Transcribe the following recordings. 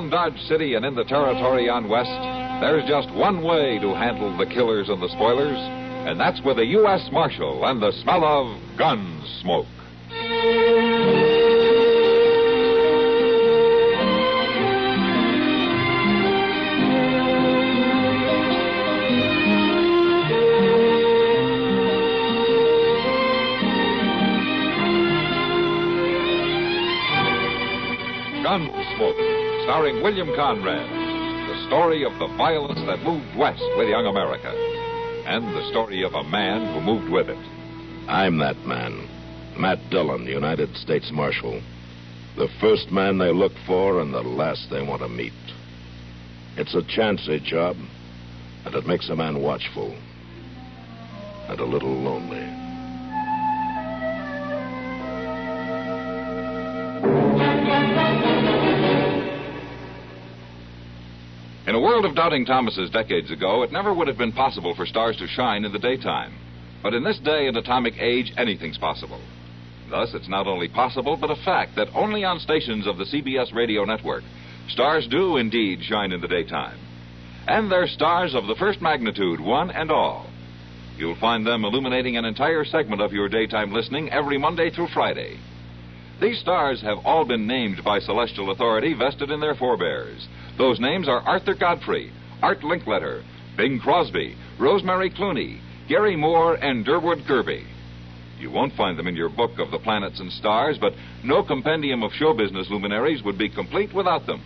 Around Dodge City and in the territory on West, there's just one way to handle the killers and the spoilers, and that's with a U.S. Marshal and the smell of Gunsmoke. Gunsmoke, starring William Conrad, the story of the violence that moved west with young America, and the story of a man who moved with it. I'm that man, Matt Dillon, United States Marshal. The first man they look for and the last they want to meet. It's a chancy job, and it makes a man watchful and a little lonely. In a world of doubting Thomases decades ago, it never would have been possible for stars to shine in the daytime. But in this day and atomic age, anything's possible. Thus, it's not only possible, but a fact that only on stations of the CBS radio network, stars do indeed shine in the daytime. And they're stars of the first magnitude, one and all. You'll find them illuminating an entire segment of your daytime listening every Monday through Friday. These stars have all been named by celestial authority vested in their forebears. Those names are Arthur Godfrey, Art Linkletter, Bing Crosby, Rosemary Clooney, Gary Moore, and Durwood Kirby. You won't find them in your book of the planets and stars, but no compendium of show business luminaries would be complete without them.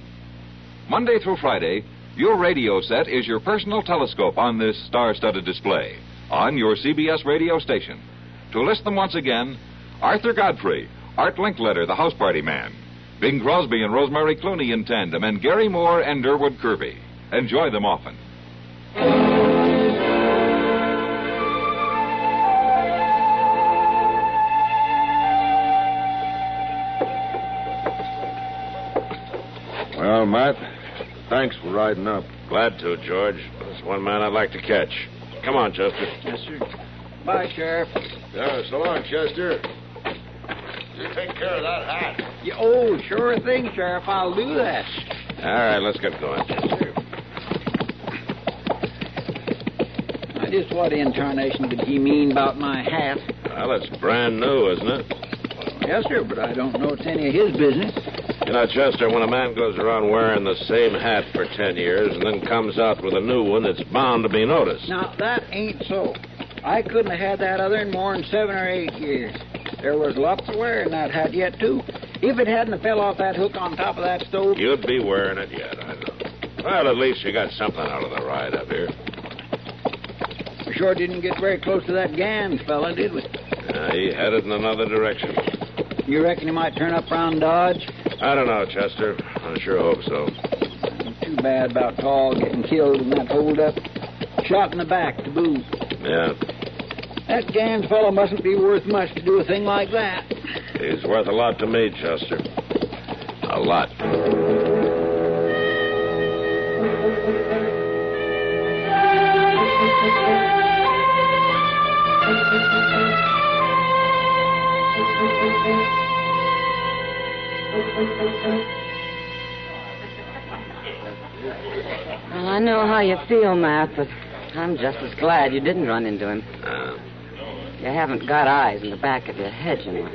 Monday through Friday, your radio set is your personal telescope on this star-studded display on your CBS radio station. To list them once again, Arthur Godfrey, Art Linkletter, the house party man, Bing Crosby and Rosemary Clooney in tandem, and Gary Moore and Durwood Kirby. Enjoy them often. Well, Matt, thanks for riding up. Glad to, George. There's one man I'd like to catch. Come on, Chester. Yes, sir. Bye, Sheriff. Yeah, so long, Chester. You take care of that hat. Yeah, oh, sure thing, Sheriff. I'll do that. All right, let's get going. Now, just what incarnation did he mean about my hat? Well, it's brand new, isn't it? Yes, sir, but I don't know it's any of his business. You know, Chester, when a man goes around wearing the same hat for 10 years and then comes out with a new one, it's bound to be noticed. Now, that ain't so. I couldn't have had that other in more than 7 or 8 years. There was lots of wear in that hat yet, too. If it hadn't fell off that hook on top of that stove... You'd be wearing it yet, I know. Well, at least you got something out of the ride up here. We sure didn't get very close to that Gans fella, did we? He headed in another direction. You reckon he might turn up round Dodge? I don't know, Chester. I sure hope so. Too bad about Tall getting killed in that holdup. Shot in the back to boot. Yeah. That Gans fellow mustn't be worth much to do a thing like that. He's worth a lot to me, Chester. A lot. Well, I know how you feel, Matt, but I'm just as glad you didn't run into him. You haven't got eyes in the back of your head, you know.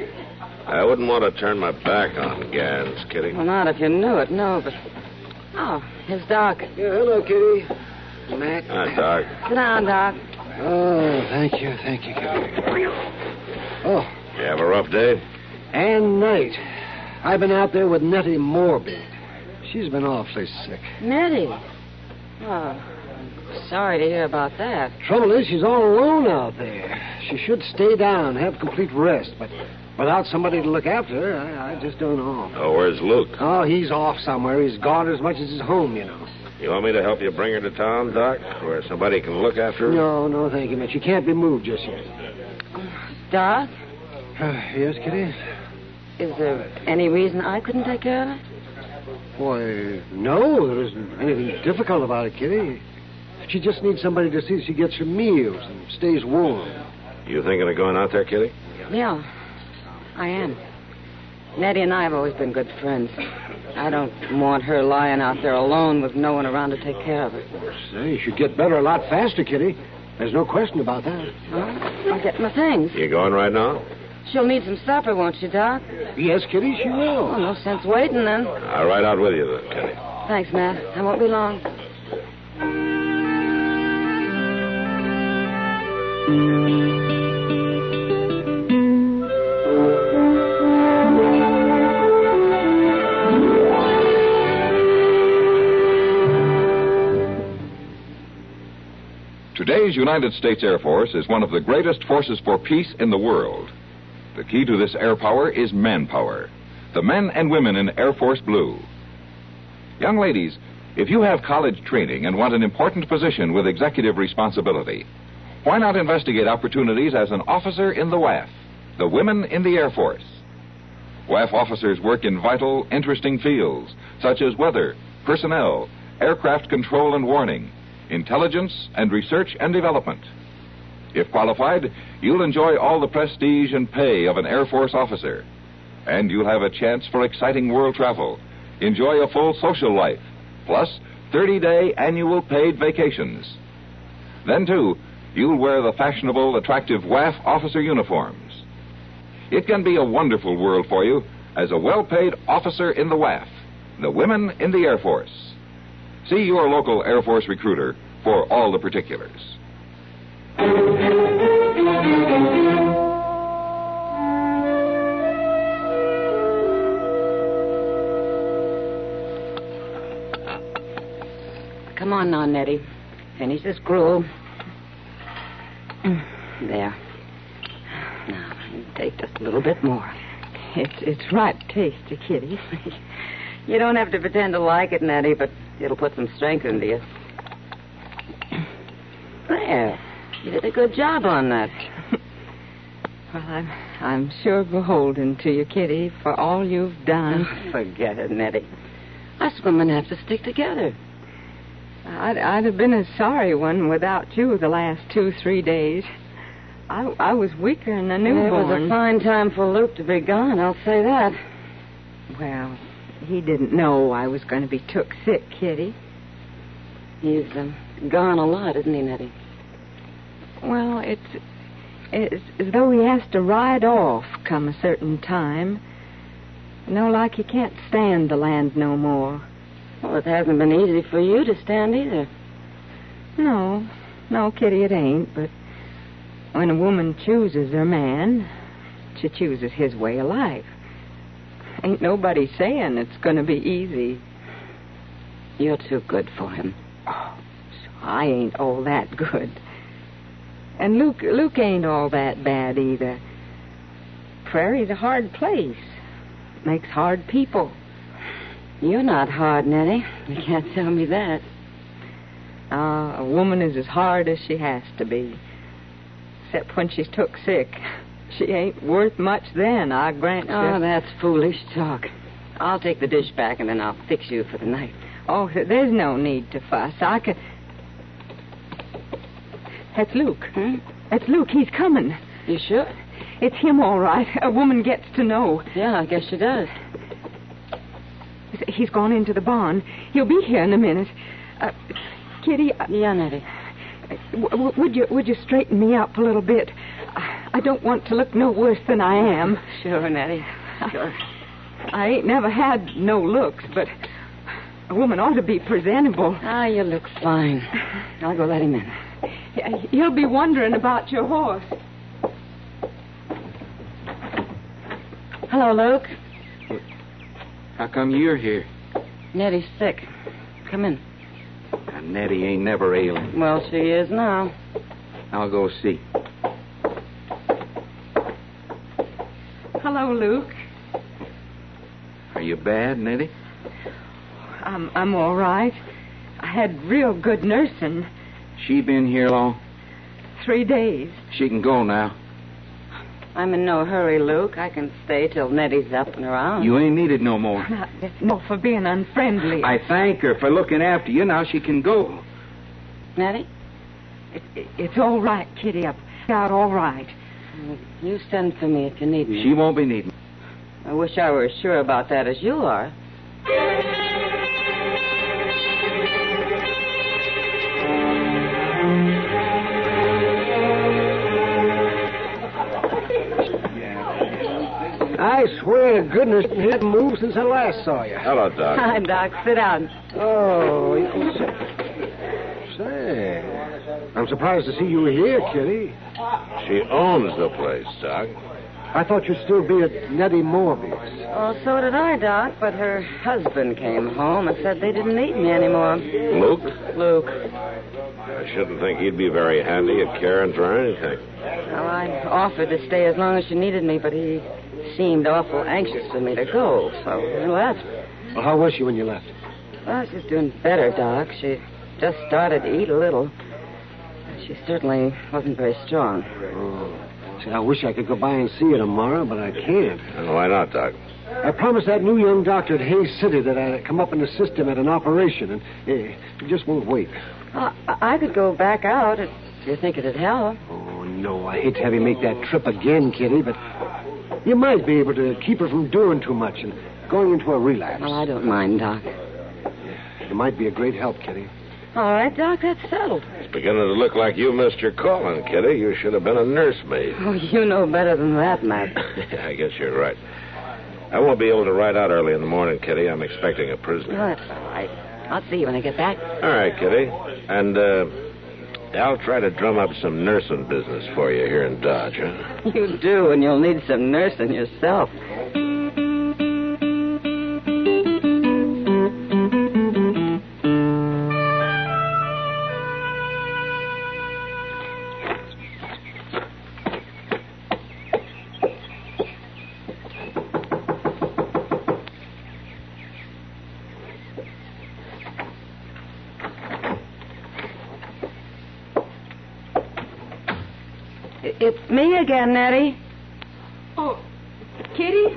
I wouldn't want to turn my back on Gans, Kitty. Well, not if you knew it, no, but... Oh, here's Doc. Yeah, hello, Kitty. Matt. Hi, Doc. Sit down, Doc. Oh, thank you, Kitty. Oh. You have a rough day? And night. I've been out there with Nettie Morbid. She's been awfully sick. Nettie. Oh, sorry to hear about that. Trouble is, she's all alone out there. She should stay down, have complete rest, but without somebody to look after her, I just don't know. Oh, where's Luke? Oh, he's off somewhere. He's gone as much as his home, you know. You want me to help you bring her to town, Doc, where somebody can look after her? No, thank you, man. She can't be moved just yet. Doc? Yes, Kitty? Is there any reason I couldn't take care of her? Why, no, there isn't anything difficult about it, Kitty. She just needs somebody to see she gets her meals and stays warm. You thinking of going out there, Kitty? Yeah, I am. Nettie and I have always been good friends. I don't want her lying out there alone with no one around to take care of her. Say, she'd get better a lot faster, Kitty. There's no question about that. Well, I'll get my things. You going right now? She'll need some supper, won't she, Doc? Yes, Kitty, she will. Oh, no sense waiting then. I'll ride out with you then, Kenny. Thanks, Matt. I won't be long. Today's United States Air Force is one of the greatest forces for peace in the world. The key to this air power is manpower. The men and women in Air Force Blue. Young ladies, if you have college training and want an important position with executive responsibility, why not investigate opportunities as an officer in the WAF, the Women in the Air Force? WAF officers work in vital, interesting fields, such as weather, personnel, aircraft control and warning, intelligence, and research and development. If qualified, you'll enjoy all the prestige and pay of an Air Force officer. And you'll have a chance for exciting world travel, enjoy a full social life, plus 30-day annual paid vacations. Then, too, you'll wear the fashionable, attractive WAF officer uniforms. It can be a wonderful world for you as a well-paid officer in the WAF, the Women in the Air Force. See your local Air Force recruiter for all the particulars. Come on now, Nettie. Finish this gruel. There. Now, take just a little bit more. It's right tasty, Kitty. You don't have to pretend to like it, Nettie, but it'll put some strength into you. There. You did a good job on that. Well, I'm sure beholden to you, Kitty, for all you've done. Oh, forget it, Nettie. Us women have to stick together. I'd have been a sorry one without you the last 2-3 days. I was weaker than a newborn. It was a fine time for Luke to be gone, I'll say that. Well, he didn't know I was going to be took sick, Kitty. He's gone a lot, isn't he, Nettie? Well, it's as though he has to ride off come a certain time. You know, like he can't stand the land no more. Well, it hasn't been easy for you to stand either. No, Kitty, it ain't. But when a woman chooses her man, she chooses his way of life. Ain't nobody saying it's going to be easy. You're too good for him. Oh, so I ain't all that good. And Luke ain't all that bad either. Prairie's a hard place. Makes hard people. You're not hard, Nettie. You can't tell me that. A woman is as hard as she has to be. Except when she's took sick. She ain't worth much then, I grant you. Oh, that's foolish talk. I'll take the dish back and then I'll fix you for the night. Oh, there's no need to fuss. I can... That's Luke. That's Luke. He's coming. You sure? It's him, all right. A woman gets to know. Yeah, I guess she does. He's gone into the barn. He'll be here in a minute. Kitty... Yeah, Nettie. Would you straighten me up a little bit? I don't want to look no worse than I am. Sure, Nettie. Sure. I ain't never had no looks, but a woman ought to be presentable. Ah, you look fine. I'll go let him in. He'll be wondering about your horse. Hello, Luke. How come you're here? Nettie's sick. Come in. Now, Nettie ain't never ailing. Well, she is now. I'll go see. Hello, Luke. Are you bad, Nettie? I'm all right. I had real good nursing. She been here long? 3 days. She can go now. I'm in no hurry, Luke. I can stay till Nettie's up and around. You ain't needed no more. No, for being unfriendly. I thank her for looking after you. Now she can go. Nettie? It's all right, Kitty. I've got all right. You send for me if you need me. She won't be needing. I wish I were as sure about that as you are. I swear to goodness it hasn't moved since I last saw you. Hello, Doc. Hi, Doc. Sit down. Oh, say, I'm surprised to see you here, Kitty. She owns the place, Doc. I thought you'd still be at Nettie Morby's. Oh, so did I, Doc, but her husband came home and said they didn't need me anymore. Luke? Luke. I shouldn't think he'd be very handy at caring for anything. Well, I offered to stay as long as she needed me, but he seemed awful anxious for me to go, so I left. Well, how was she when you left? Well, she's doing better, Doc. She just started to eat a little. She certainly wasn't very strong. Oh. See, I wish I could go by and see her tomorrow, but I can't. And why not, Doc? I promised that new young doctor at Hayes City that I'd come up and assist him at an operation, and he just won't wait. I could go back out if you think it'd help. Oh, no, I hate to have you make that trip again, Kitty, but you might be able to keep her from doing too much and going into a relapse. Well, I don't mind, Doc. You might be a great help, Kitty. All right, Doc, that's settled. It's beginning to look like you missed your calling, Kitty. You should have been a nursemaid. Oh, you know better than that, Matt. I guess you're right. I won't be able to ride out early in the morning, Kitty. I'm expecting a prisoner. Well, that's all right. I'll see you when I get back. All right, Kitty. And, I'll try to drum up some nursing business for you here in Dodge, huh? You do, and you'll need some nursing yourself. It's me again, Nettie. Oh, Kitty?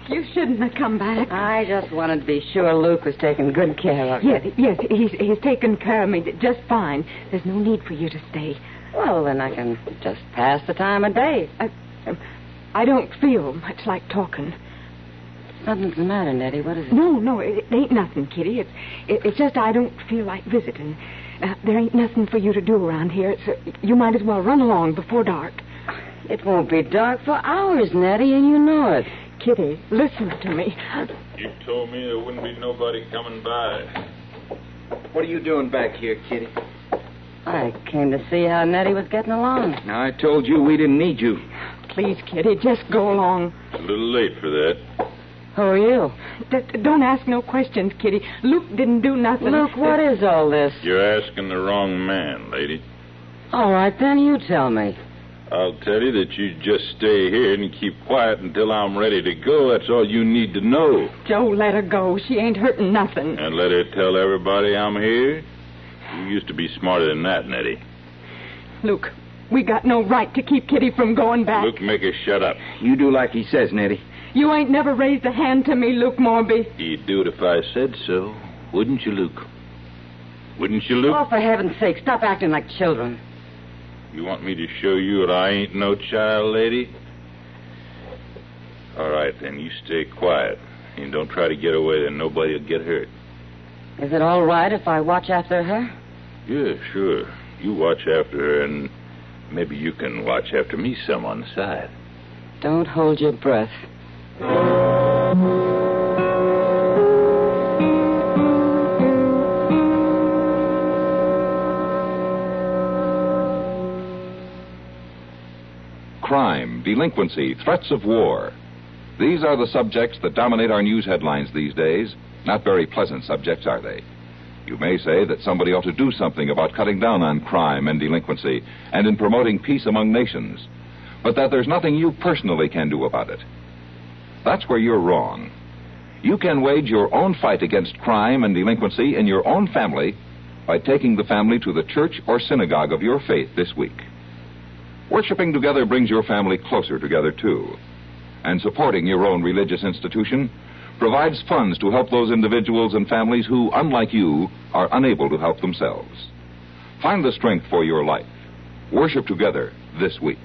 You shouldn't have come back. I just wanted to be sure Luke was taking good care of you. Yes, he's taken care of me just fine. There's no need for you to stay. Well, then I can just pass the time of day. I don't feel much like talking. Something's the matter, Nettie. What is it? No, it ain't nothing, Kitty. It's just I don't feel like visiting. There ain't nothing for you to do around here. You might as well run along before dark. It won't be dark for hours, Nettie, and you know it. Kitty, listen to me. You told me there wouldn't be nobody coming by. What are you doing back here, Kitty? I came to see how Nettie was getting along. Now, I told you we didn't need you. Please, Kitty, just go along. It's a little late for that. Who are you? Don't ask no questions, Kitty. Luke didn't do nothing. Luke, what is all this? You're asking the wrong man, lady. All right, then you tell me. I'll tell you that you just stay here and keep quiet until I'm ready to go. That's all you need to know. Joe, let her go. She ain't hurting nothing. And let her tell everybody I'm here? You used to be smarter than that, Nettie. Luke, we got no right to keep Kitty from going back. Luke, make her shut up. You do like he says, Nettie. You ain't never raised a hand to me, Luke Morby. You'd do it if I said so. Wouldn't you, Luke? Wouldn't you, Luke? Oh, for heaven's sake, stop acting like children. You want me to show you that I ain't no child, lady? All right, then, you stay quiet. And don't try to get away, then nobody will get hurt. Is it all right if I watch after her? Yeah, sure. You watch after her, and maybe you can watch after me some on the side. Don't hold your breath. Crime, delinquency, threats of war. These are the subjects that dominate our news headlines these days. Not very pleasant subjects, are they? You may say that somebody ought to do something about cutting down on crime and delinquency and in promoting peace among nations, but that there's nothing you personally can do about it. That's where you're wrong. You can wage your own fight against crime and delinquency in your own family by taking the family to the church or synagogue of your faith this week. Worshipping together brings your family closer together, too. And supporting your own religious institution provides funds to help those individuals and families who, unlike you, are unable to help themselves. Find the strength for your life. Worship together this week.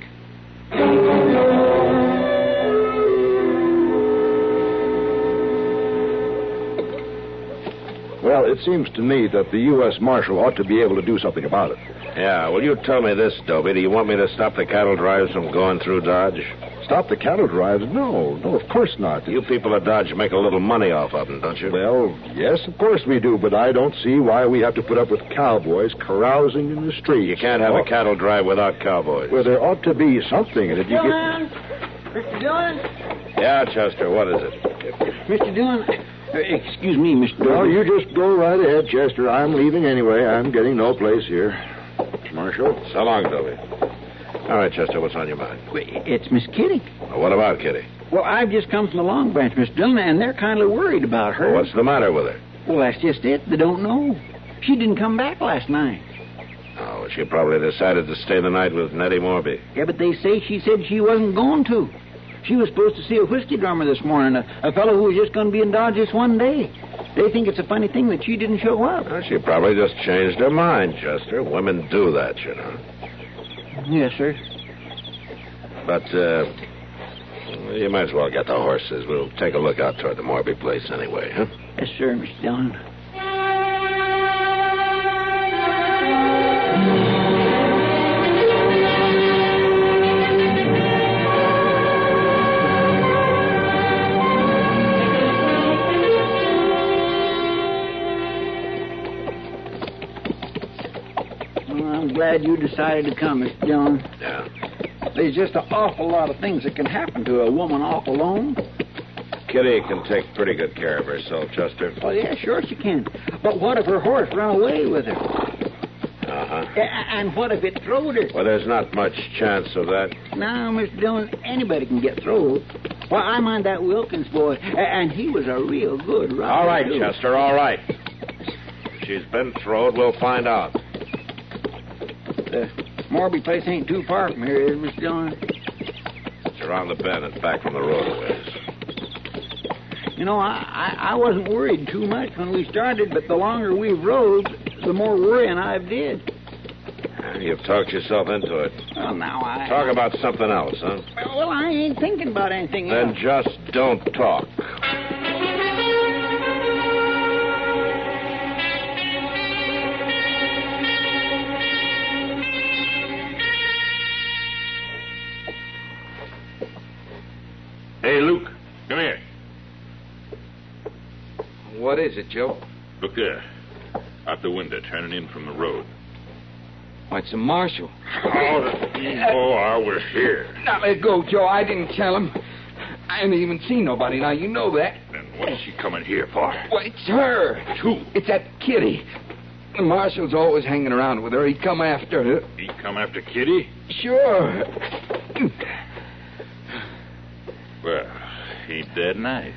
Well, it seems to me that the U.S. Marshal ought to be able to do something about it. Yeah, well, you tell me this, Dobie. Do you want me to stop the cattle drives from going through Dodge? Stop the cattle drives? No, of course not. You people at Dodge make a little money off of them, don't you? Well, yes, of course we do, but I don't see why we have to put up with cowboys carousing in the streets. You can't have a cattle drive without cowboys. Well, there ought to be something. And if you Dillon! Mr. Dillon? Yeah, Chester, what is it? Mr. Dillon, excuse me, Mr. Dillon. No, you just go right ahead, Chester. I'm leaving anyway. I'm getting no place here. Marshal? So long, Dobie. All right, Chester, what's on your mind? It's Miss Kitty. Well, what about Kitty? Well, I've just come from the Long Branch, Mr. Dillon, and they're kind of worried about her. Well, what's the matter with her? Well, that's just it. They don't know. She didn't come back last night. Oh, she probably decided to stay the night with Nettie Morby. Yeah, but they say she said she wasn't going to. She was supposed to see a whiskey drummer this morning, a fellow who was just going to be in Dodge this one day. They think it's a funny thing that she didn't show up. Well, she probably just changed her mind, Chester. Women do that, you know. Yes, sir. But, you might as well get the horses. We'll take a look out toward the Morby place anyway, huh? Yes, sir, Mr. Dillon. I'm glad you decided to come, Mr. Dillon. Yeah. There's just an awful lot of things that can happen to a woman off alone. Kitty can take pretty good care of herself, Chester. Oh, yeah, sure she can. But what if her horse ran away with her? Uh-huh. And what if it throwed her? Well, there's not much chance of that. Now, Mr. Dillon, anybody can get throwed. Well, I mind that Wilkins boy, and he was a real good rider. All right, too. Chester, all right. If she's been throwed, we'll find out. The Morby place ain't too far from here, is it, Mr. Dillon? It's around the bend and back from the road a ways. You know, I wasn't worried too much when we started, but the longer we've rode, the more worrying I've did. You've talked yourself into it. Well, now Talk about something else, huh? Well, I ain't thinking about anything Then else. just don't talk. Hey, Luke, come here. What is it, Joe? Look there. Out the window, turning in from the road. Why, it's a marshal. Oh, I was here. Now, let go, Joe. I didn't tell him. I ain't even seen nobody. Now, you know that. Then what is she coming here for? Well, it's her. Who? It's that Kitty. The marshal's always hanging around with her. He come after her. He come after Kitty? Sure. Well, ain't that nice.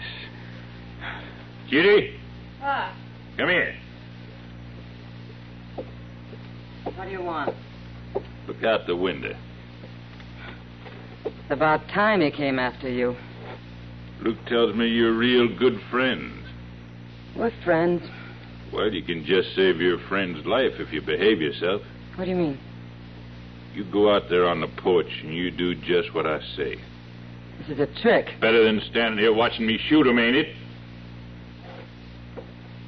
Kitty, What? come here. What do you want? Look out the window. It's about time he came after you. Luke tells me you're real good friends. What friends? Well, you can just save your friend's life if you behave yourself. What do you mean? You go out there on the porch and you do just what I say. This is a trick. Better than standing here watching me shoot him, ain't it?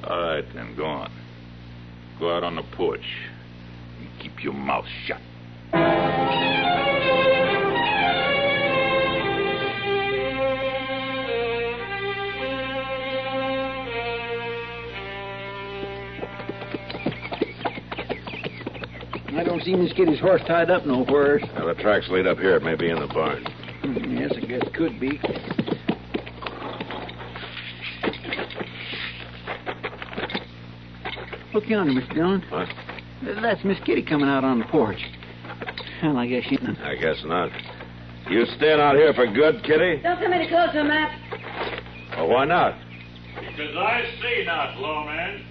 All right, then, go on. Go out on the porch and keep your mouth shut. I don't see Miss Kitty's horse tied up nowhere. Well, the tracks lead up here. It may be in the barn. Yes, I guess could be. Look yonder, Mr. Dillon. What? That's Miss Kitty coming out on the porch. Well, I guess she... I guess not. You staying out here for good, Kitty? Don't come any closer, Matt. Well, why not? Because I say not, lawman.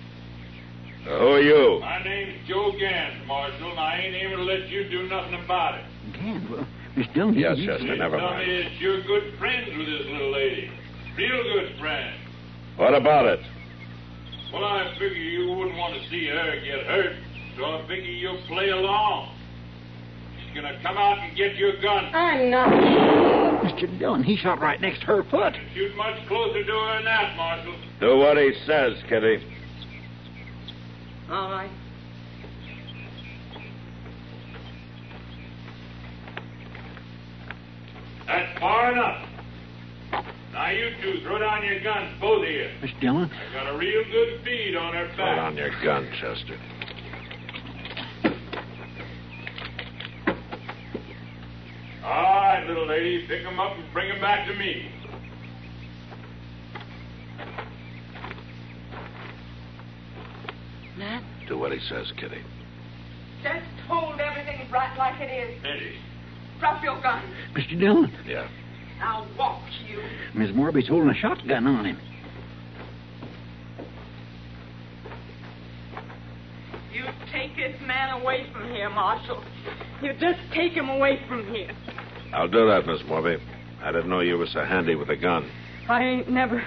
Who are you? My name's Joe Gans, Marshal, and I ain't able to let you do nothing about it. Again, well, Miss Dillon... Yes, you- Chester, never Tell me mind. that you're good friends with this little lady. Real good friends. What about it? Well, I figure you wouldn't want to see her get hurt, so I figure you'll play along. gonna come out and get your gun. I'm not. Mr. Dillon, he shot right next to her foot. Shoot much closer to her than that, Marshal. Do what he says, Kitty. All right. That's far enough. Now you two, throw down your guns, both of you. Mr. Dillon? I got a real good bead on her Put back. on your gun, Chester. All right, little lady, pick 'em up and bring 'em back to me. Matt? Do what he says, Kitty. Just hold everything right like it is. Eddie. Drop your gun. Mr. Dillon? Yeah. Now watch you. Miss Morby's holding a shotgun on him. You take this man away from here, Marshal. You just take him away from here. I'll do that, Miss Morby. I didn't know you were so handy with a gun. I ain't never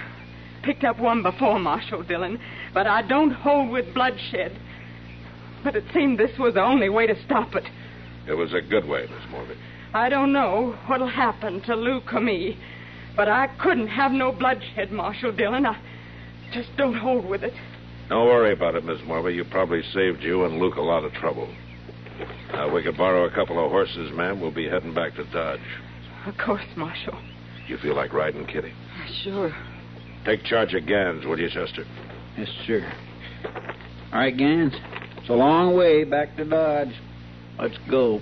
picked up one before, Marshal Dillon, but I don't hold with bloodshed. But it seemed this was the only way to stop it. It was a good way, Miss Morby. I don't know what'll happen to Luke or me, but I couldn't have no bloodshed, Marshal Dillon. I just don't hold with it. Don't worry about it, Miss Morby. You probably saved you and Luke a lot of trouble. We could borrow a couple of horses, ma'am. We'll be heading back to Dodge. Of course, Marshal. You feel like riding, Kitty? Sure. Take charge of Gans, will you, Chester? Yes, sir. All right, Gans. It's a long way back to Dodge. Let's go.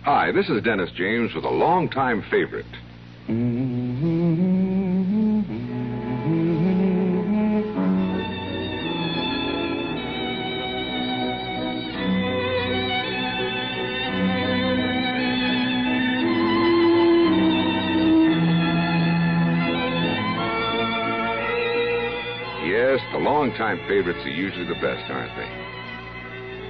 Hi, this is Dennis James with a longtime favorite. Yes, the longtime favorites are usually the best, aren't they?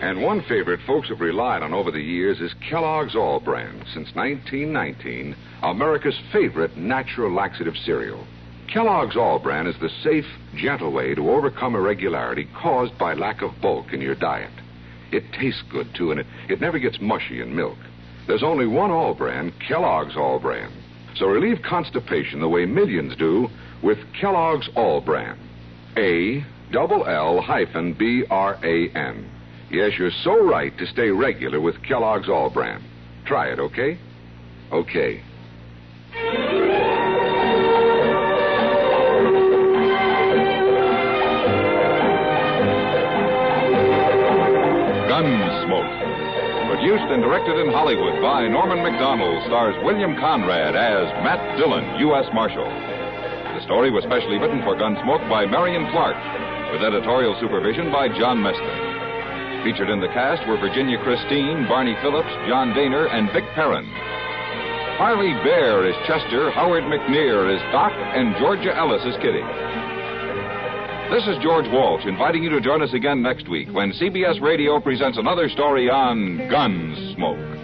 And one favorite folks have relied on over the years is Kellogg's All Brand. Since 1919, America's favorite natural laxative cereal. Kellogg's All Brand is the safe, gentle way to overcome irregularity caused by lack of bulk in your diet. It tastes good, too, and it never gets mushy in milk. There's only one All Brand, Kellogg's All Brand. So relieve constipation the way millions do with Kellogg's All Brand. ALL-BRAN. Yes, you're so right to stay regular with Kellogg's All Brand. Try it, okay? Okay. Gunsmoke. Produced and directed in Hollywood by Norman MacDonnell, stars William Conrad as Matt Dillon, U.S. Marshal. The story was specially written for Gunsmoke by Marion Clark, with editorial supervision by John Meston. Featured in the cast were Virginia Christine, Barney Phillips, John Daner, and Vic Perrin. Parley Baer is Chester, Howard McNear is Doc, and Georgia Ellis is Kitty. This is George Walsh inviting you to join us again next week when CBS Radio presents another story on Gunsmoke.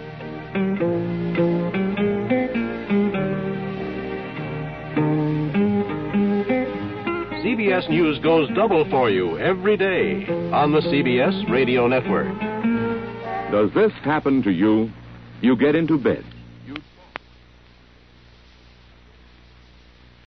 CBS News goes double for you every day on the CBS Radio Network. Does this happen to you? You get into bed.